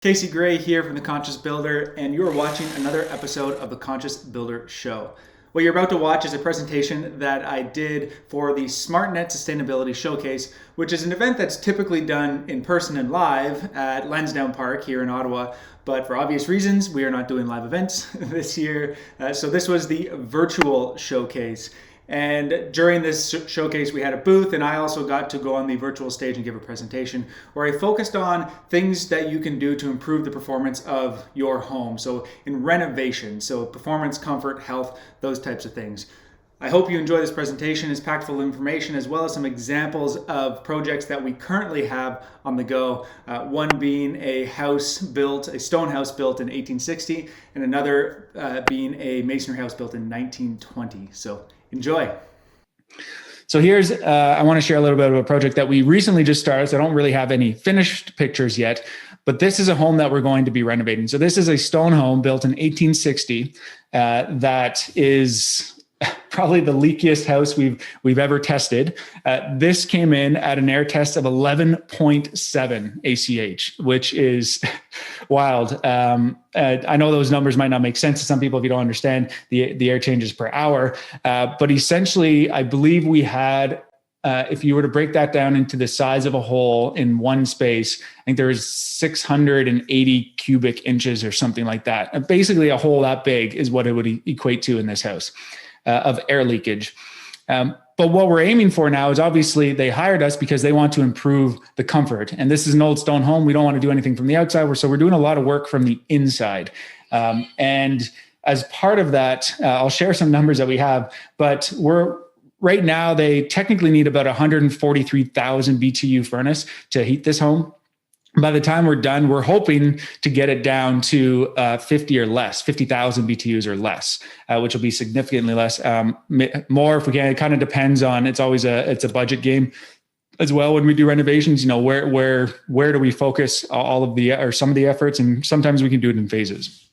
Casey Gray here from The Conscious Builder, and you are watching another episode of The Conscious Builder Show. What you're about to watch is a presentation that I did for the SmartNet Sustainability Showcase, which is an event that's typically done in person and live at Lansdowne Park here in Ottawa. But for obvious reasons, we are not doing live events this year. So this was the virtual showcase. And during this showcase, we had a booth, and I also got to go on the virtual stage and give a presentation where I focused on things that you can do to improve the performance of your home. So in renovations, so performance, comfort, health, those types of things. I hope you enjoy this presentation. It's packed full of information as well as some examples of projects that we currently have on the go. One being a stone house built in 1860, and another being a masonry house built in 1920. So enjoy. So here's, I want to share a little bit of a project that we recently just started. So I don't really have any finished pictures yet, but this is a home that we're going to be renovating. So this is a stone home built in 1860 that is probably the leakiest house we've ever tested. This came in at an air test of 11.7 ACH, which is wild. I know those numbers might not make sense to some people if you don't understand the air changes per hour. But essentially, I believe we had, if you were to break that down into the size of a hole in one space, I think there was 680 cubic inches or something like that. Basically, a hole that big is what it would equate to in this house. Of air leakage. But what we're aiming for now is obviously they hired us because they want to improve the comfort. And this is an old stone home. We don't want to do anything from the outside. So we're doing a lot of work from the inside. And as part of that, I'll share some numbers that we have, but right now they technically need about 143,000 BTU furnace to heat this home. By the time we're done, we're hoping to get it down to 50 or less, 50,000 BTUs or less, which will be significantly less. More if we can. It kind of depends on. It's a budget game as well when we do renovations. You know, where do we focus all of the or some of the efforts, and sometimes we can do it in phases.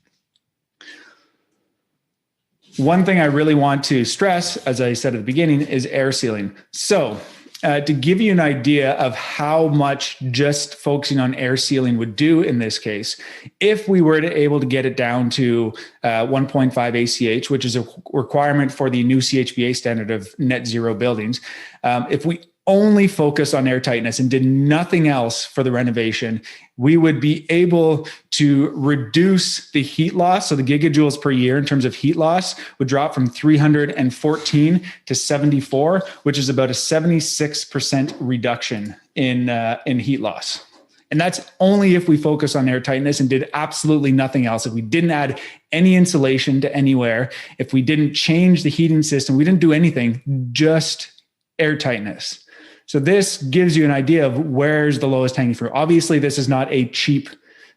One thing I really want to stress, as I said at the beginning, is air sealing. So to give you an idea of how much just focusing on air sealing would do in this case, if we were able to get it down to 1.5 ACH, which is a requirement for the new CHBA standard of net zero buildings, if we only focus on air tightness and did nothing else for the renovation, we would be able to reduce the heat loss. So the gigajoules per year in terms of heat loss would drop from 314 to 74, which is about a 76% reduction in heat loss. And that's only if we focus on air tightness and did absolutely nothing else. If we didn't add any insulation to anywhere, if we didn't change the heating system, we didn't do anything, just air tightness. So this gives you an idea of where's the lowest hanging fruit. Obviously, this is not a cheap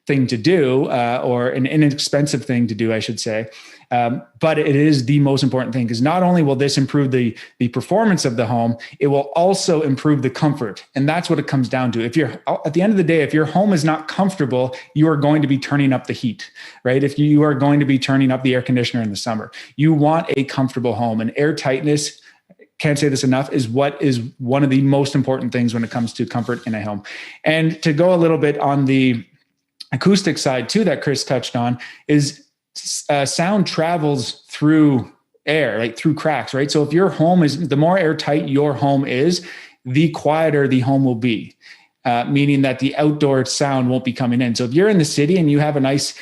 thing to do or an inexpensive thing to do, I should say. But it is the most important thing because not only will this improve the performance of the home, it will also improve the comfort. And that's what it comes down to. If you're at the end of the day, if your home is not comfortable, you are going to be turning up the heat, right? If you are going to be turning up the air conditioner in the summer, you want a comfortable home, and air tightness, can't say this enough, is what is one of the most important things when it comes to comfort in a home. And to go a little bit on the acoustic side too, that Chris touched on, is sound travels through air, like through cracks, right? So if your home is, the more airtight your home is, the quieter the home will be, meaning that the outdoor sound won't be coming in. So if you're in the city and you have a nice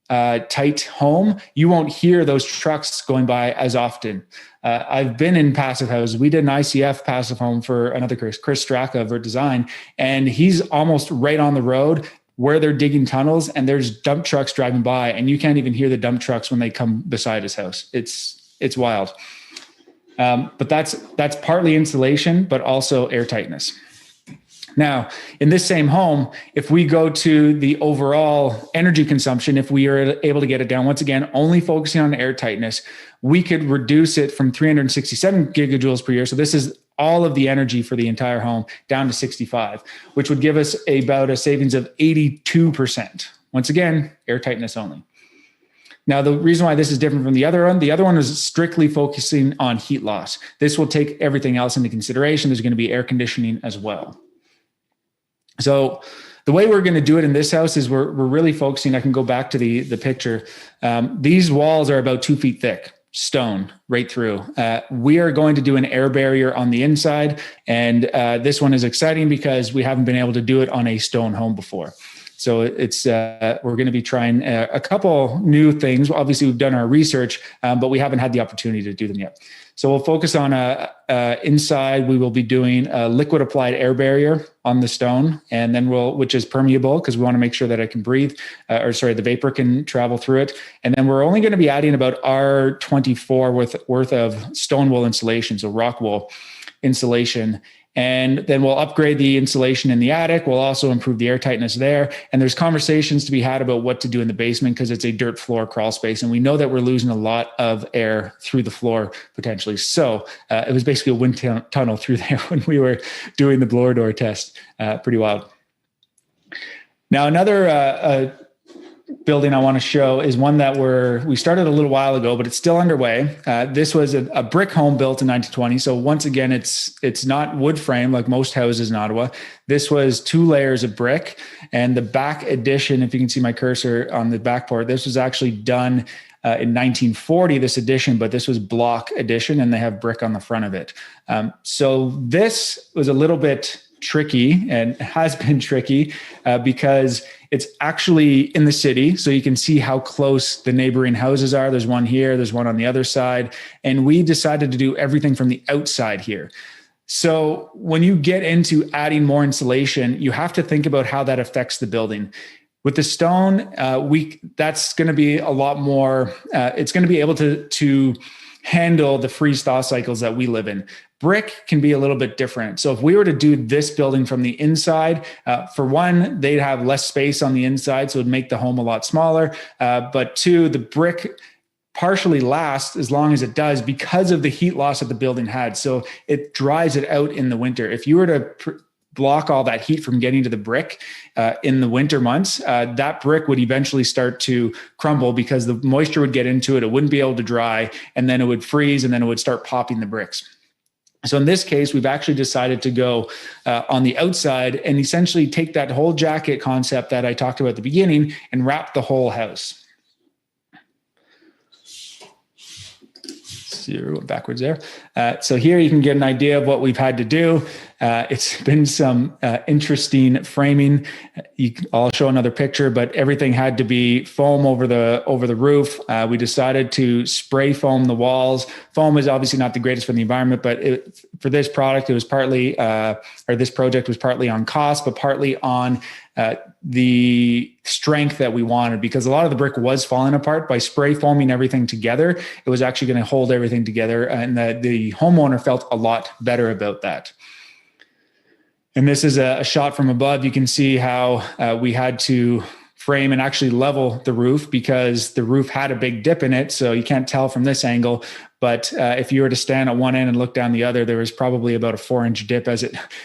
tight home, you won't hear those trucks going by as often. I've been in passive houses. We did an ICF passive home for another Chris Straka of Vert Design, and he's almost right on the road where they're digging tunnels, and there's dump trucks driving by, and you can't even hear the dump trucks when they come beside his house. It's wild. But that's partly insulation, but also air tightness. Now, in this same home, if we go to the overall energy consumption, if we are able to get it down, once again, only focusing on air tightness, we could reduce it from 367 gigajoules per year. So this is all of the energy for the entire home down to 65, which would give us about a savings of 82%. Once again, air tightness only. Now, the reason why this is different from the other one is strictly focusing on heat loss. This will take everything else into consideration. There's going to be air conditioning as well. So The way we're going to do it in this house is we're really focusing. I can go back to the picture. These walls are about 2 feet thick, stone right through. We are going to do an air barrier on the inside. And this one is exciting because we haven't been able to do it on a stone home before. So it's we're going to be trying a couple new things. Obviously, we've done our research, but we haven't had the opportunity to do them yet. So we'll focus on inside. We will be doing a liquid applied air barrier on the stone, and then which is permeable because we want to make sure that it can breathe, the vapor can travel through it. And then we're only going to be adding about R24 worth of stone wool insulation, so rock wool insulation. And then we'll upgrade the insulation in the attic. We'll also improve the air tightness there. And there's conversations to be had about what to do in the basement because it's a dirt floor crawl space. And we know that we're losing a lot of air through the floor potentially. So it was basically a wind tunnel through there when we were doing the blower door test. Pretty wild. Now, another building I want to show is one that we started a little while ago, but it's still underway. This was a brick home built in 1920. So once again, it's not wood frame like most houses in Ottawa. This was 2 layers of brick, and the back addition, if you can see my cursor on the back part, this was actually done in 1940, this addition, but this was block addition, and they have brick on the front of it. So this was a little bit tricky and has been tricky because it's actually in the city. So you can see how close the neighboring houses are. There's one here, there's one on the other side. And we decided to do everything from the outside here. So when you get into adding more insulation, you have to think about how that affects the building. With the stone, that's going to be a lot more, it's going to be able to handle the freeze thaw cycles that we live in. Brick can be a little bit different. So if we were to do this building from the inside, for one, they'd have less space on the inside, so it'd make the home a lot smaller. But two, the brick partially lasts as long as it does because of the heat loss that the building had. So it dries it out in the winter. If you were to block all that heat from getting to the brick in the winter months, that brick would eventually start to crumble because the moisture would get into it. It wouldn't be able to dry, and then it would freeze, and then it would start popping the bricks. So in this case, we've actually decided to go on the outside and essentially take that whole jacket concept that I talked about at the beginning and wrap the whole house. So you're going backwards there. So here you can get an idea of what we've had to do. It's been some interesting framing. I'll show another picture, but everything had to be foam over the roof. We decided to spray foam the walls. Foam is obviously not the greatest for the environment, but for this product, it was partly, this project was partly on cost, but partly on the strength that we wanted, because a lot of the brick was falling apart. By spray foaming everything together, it was actually going to hold everything together, and the homeowner felt a lot better about that. And this is a shot from above. You can see how we had to frame and actually level the roof because the roof had a big dip in it. So you can't tell from this angle, but if you were to stand at one end and look down the other, there was probably about a 4-inch dip as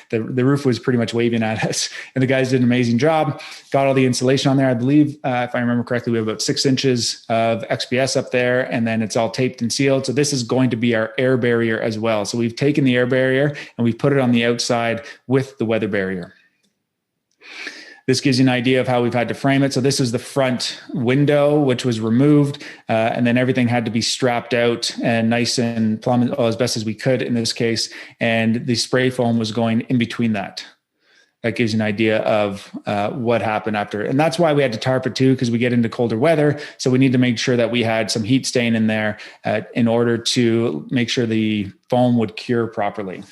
the roof was pretty much waving at us. And the guys did an amazing job, got all the insulation on there. I believe, if I remember correctly, we have about 6 inches of XPS up there, and then it's all taped and sealed. So this is going to be our air barrier as well. So we've taken the air barrier and we've put it on the outside with the weather barrier. This gives you an idea of how we've had to frame it. So this is the front window, which was removed, and then everything had to be strapped out and nice and plumb as best as we could in this case. And the spray foam was going in between that. That gives you an idea of what happened after. And that's why we had to tarp it too, because we get into colder weather. So we need to make sure that we had some heat stain in there in order to make sure the foam would cure properly.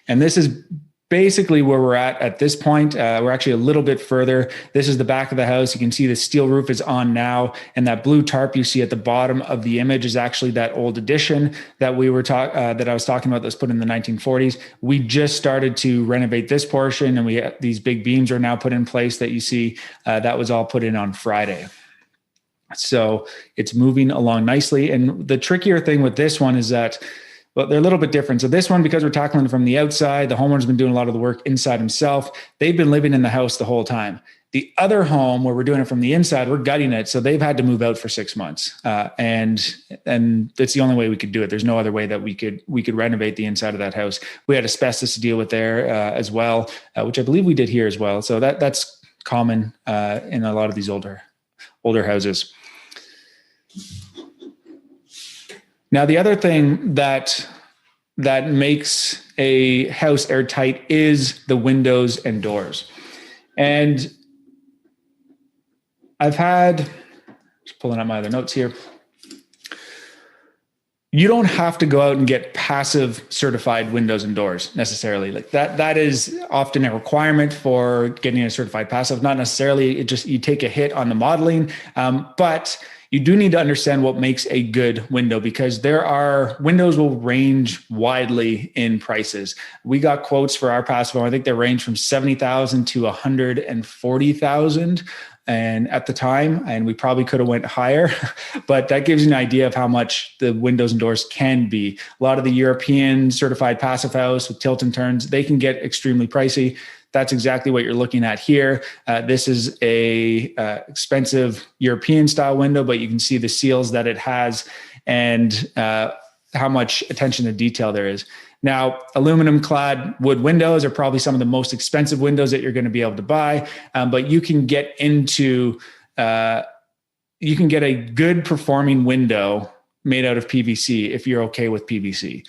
And this is basically where we're at this point. We're actually a little bit further. This is the back of the house. You can see the steel roof is on now, and that blue tarp you see at the bottom of the image is actually that old addition that that I was talking about that was put in the 1940s. We just started to renovate this portion, and these big beams are now put in place that you see. That was all put in on Friday. So it's moving along nicely. And the trickier thing with this one is that, well, they're a little bit different. So this one, because we're tackling it from the outside, the homeowner's been doing a lot of the work inside himself. They've been living in the house the whole time. The other home where we're doing it from the inside, we're gutting it. So they've had to move out for 6 months. And that's the only way we could do it. There's no other way that we could renovate the inside of that house. We had asbestos to deal with there as well, which I believe we did here as well. So that's common in a lot of these older houses. Now, the other thing that makes a house airtight is the windows and doors. And just pulling up my other notes here. You don't have to go out and get passive certified windows and doors necessarily. Like that is often a requirement for getting a certified passive. Not necessarily, you take a hit on the modeling, but you do need to understand what makes a good window, because windows will range widely in prices. We got quotes for our passive home. I think they range from $70,000 to $140,000. And at the time, and we probably could have went higher, but that gives you an idea of how much the windows and doors can be. A lot of the European certified passive house with tilt and turns, they can get extremely pricey. That's exactly what you're looking at here. This is a expensive European style window, but you can see the seals that it has and how much attention to detail there is. Now, aluminum clad wood windows are probably some of the most expensive windows that you're going to be able to buy, but you can get a good performing window made out of PVC if you're okay with PVC.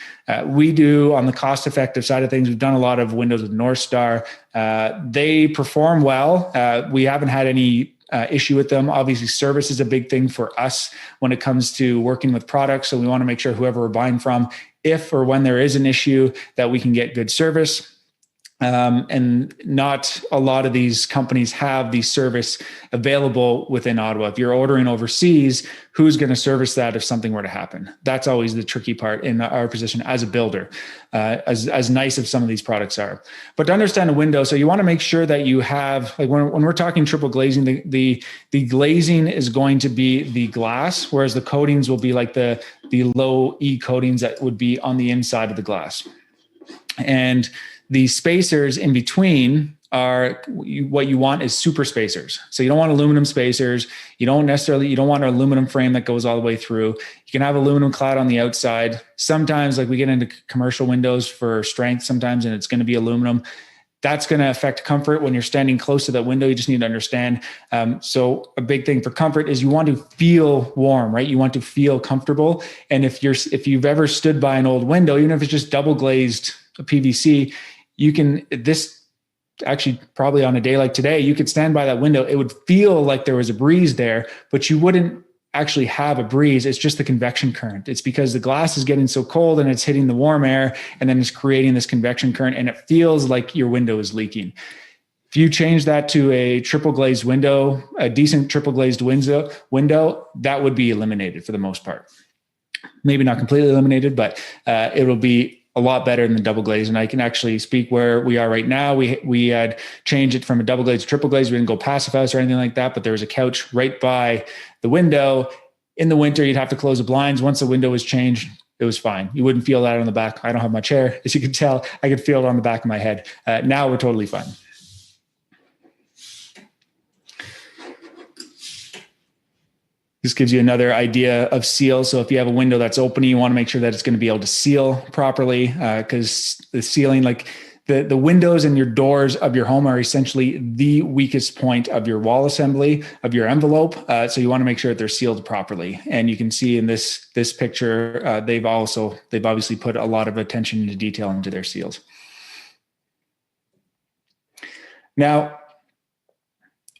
We do, on the cost effective side of things, we've done a lot of windows with North Star. They perform well. We haven't had any issue with them. Obviously, service is a big thing for us when it comes to working with products. So we want to make sure whoever we're buying from, if or when there is an issue, that we can get good service. And not a lot of these companies have the service available within Ottawa. If you're ordering overseas, who's going to service that if something were to happen? That's always the tricky part in our position as a builder, as nice as some of these products are. But to understand a window, so you want to make sure that you have, like when we're talking triple glazing, the glazing is going to be the glass, whereas the coatings will be like the low E coatings that would be on the inside of the glass. And the spacers in between are what you want is super spacers. So you don't want aluminum spacers. You don't want an aluminum frame that goes all the way through. You can have aluminum clad on the outside. Sometimes, like we get into commercial windows for strength sometimes, and it's going to be aluminum. That's going to affect comfort when you're standing close to that window. You just need to understand. So a big thing for comfort is you want to feel warm, right? You want to feel comfortable. And if you've ever stood by an old window, even if it's just double glazed PVC, this actually probably on a day like today, you could stand by that window. It would feel like there was a breeze there, but you wouldn't actually have a breeze. It's just the convection current. It's because the glass is getting so cold and it's hitting the warm air, and then it's creating this convection current, and it feels like your window is leaking. If you change that to a triple glazed window, a decent triple glazed window, that would be eliminated for the most part. Maybe not completely eliminated, but it'll be a lot better than the double glaze. And I can actually speak where we are right now. We had changed it from a double glaze to triple glaze. We didn't go passive house or anything like that, but there was a couch right by the window. In the winter, you'd have to close the blinds. Once the window was changed, it was fine. You wouldn't feel that on the back. I don't have much hair. As you can tell, I could feel it on the back of my head. Now we're totally fine. This gives you another idea of seal. So if you have a window that's opening, you want to make sure that it's going to be able to seal properly, because the sealing, like the windows and your doors of your home are essentially the weakest point of your wall assembly, of your envelope. So you want to make sure that they're sealed properly. And you can see in this picture, they've obviously put a lot of attention to detail into their seals. Now,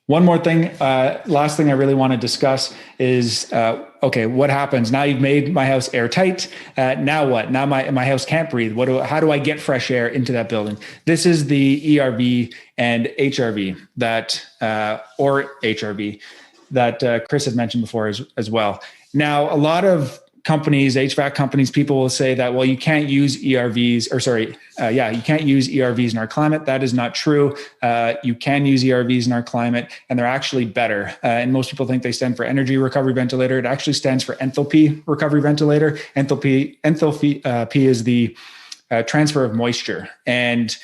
one more thing, last thing I really want to discuss is, okay, what happens? Now you've made my house airtight. Now what? Now my house can't breathe. How do I get fresh air into that building? This is the ERV and HRV or HRV that Chris had mentioned before as well. Now, a lot of companies, HVAC companies, people will say that, well, you can't use ERVs, you can't use ERVs in our climate. That is not true. You can use ERVs in our climate, and they're actually better. And most people think they stand for energy recovery ventilator. It actually stands for enthalpy recovery ventilator. Enthalpy is the transfer of moisture. And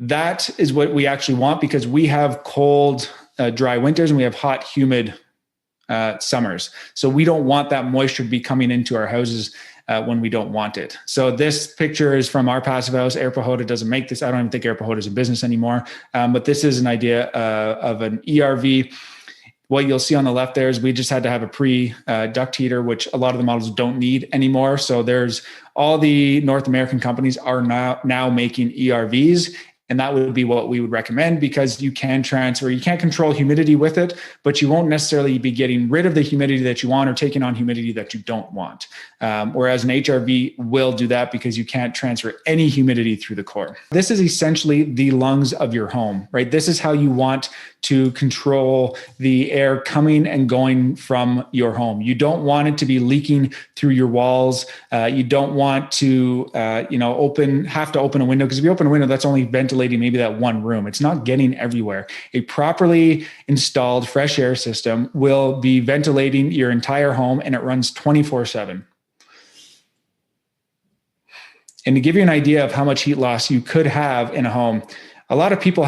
that is what we actually want, because we have cold dry winters and we have hot, humid summers. So we don't want that moisture to be coming into our houses when we don't want it. So this picture is from our passive house. Air Pahoda doesn't make this. I don't even think Air Pahoda is in business anymore. But this is an idea of an ERV. What you'll see on the left there is we just had to have a pre-duct heater, which a lot of the models don't need anymore. So there's all the North American companies are now making ERVs. And that would be what we would recommend, because you can transfer, you can't control humidity with it, but you won't necessarily be getting rid of the humidity that you want or taking on humidity that you don't want. Whereas an HRV will do that because you can't transfer any humidity through the core. This is essentially the lungs of your home, right? This is how you want to control the air coming and going from your home. You don't want it to be leaking through your walls. You don't want to, have to open a window, because if you open a window, that's only ventilating maybe that one room. It's not getting everywhere. A properly installed fresh air system will be ventilating your entire home, and it runs 24/7. And to give you an idea of how much heat loss you could have in a home, a lot of people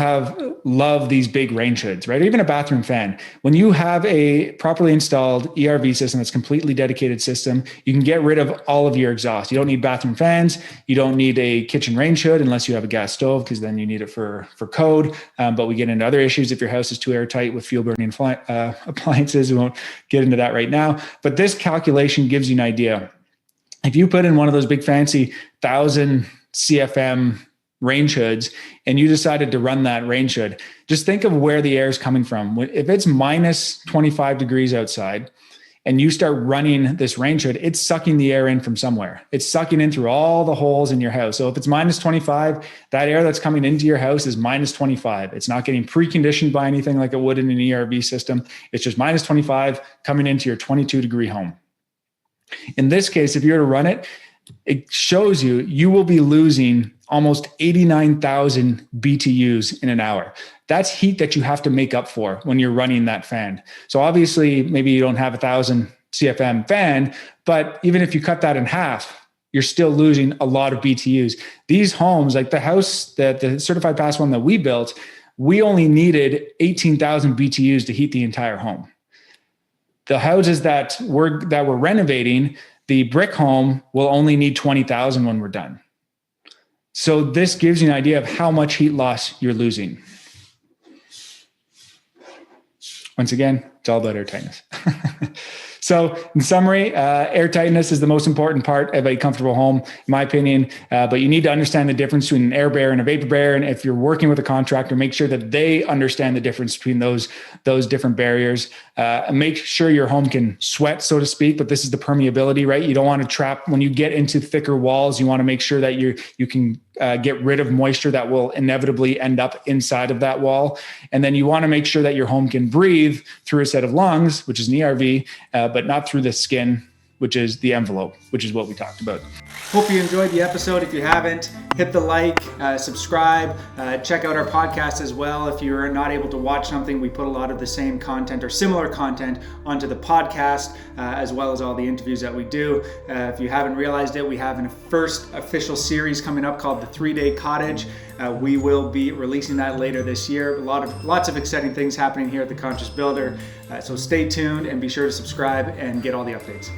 love these big range hoods, right? Or even a bathroom fan. When you have a properly installed ERV system, that's a completely dedicated system, you can get rid of all of your exhaust. You don't need bathroom fans. You don't need a kitchen range hood unless you have a gas stove, because then you need it for code. But we get into other issues if your house is too airtight with fuel burning appliances. We won't get into that right now. But this calculation gives you an idea. If you put in one of those big fancy 1,000 CFM range hoods and you decided to run that range hood, just think of where the air is coming from. If it's minus 25 degrees outside and you start running this range hood, it's sucking the air in from somewhere. It's sucking in through all the holes in your house. So if it's minus 25, that air that's coming into your house is minus 25. It's not getting preconditioned by anything like it would in an ERV system. It's just minus 25 coming into your 22-degree home. In this case, if you were to run it, it shows you will be losing almost 89,000 BTUs in an hour. That's heat that you have to make up for when you're running that fan. So obviously, maybe you don't have 1,000 CFM fan, but even if you cut that in half, you're still losing a lot of BTUs. These homes, like the house, the certified pass one that we built, we only needed 18,000 BTUs to heat the entire home. The houses that we're renovating, the brick home will only need 20,000 when we're done. So this gives you an idea of how much heat loss you're losing. Once again, it's all about air tightness. So in summary, air tightness is the most important part of a comfortable home, in my opinion. But you need to understand the difference between an air bear and a vapor bear. And if you're working with a contractor, make sure that they understand the difference between those different barriers. Make sure your home can sweat, so to speak, but this is the permeability, right? You don't want to trap, when you get into thicker walls, you want to make sure that you can get rid of moisture that will inevitably end up inside of that wall. And then you want to make sure that your home can breathe through a set of lungs, which is an ERV, but not through the skin, which is the envelope, which is what we talked about. Hope you enjoyed the episode. If you haven't, hit the like, subscribe, check out our podcast as well. If you're not able to watch something, we put a lot of the same content or similar content onto the podcast, as well as all the interviews that we do. If you haven't realized it, we have a first official series coming up called the 3-Day Cottage. We will be releasing that later this year. Lots of exciting things happening here at The Conscious Builder. So stay tuned and be sure to subscribe and get all the updates.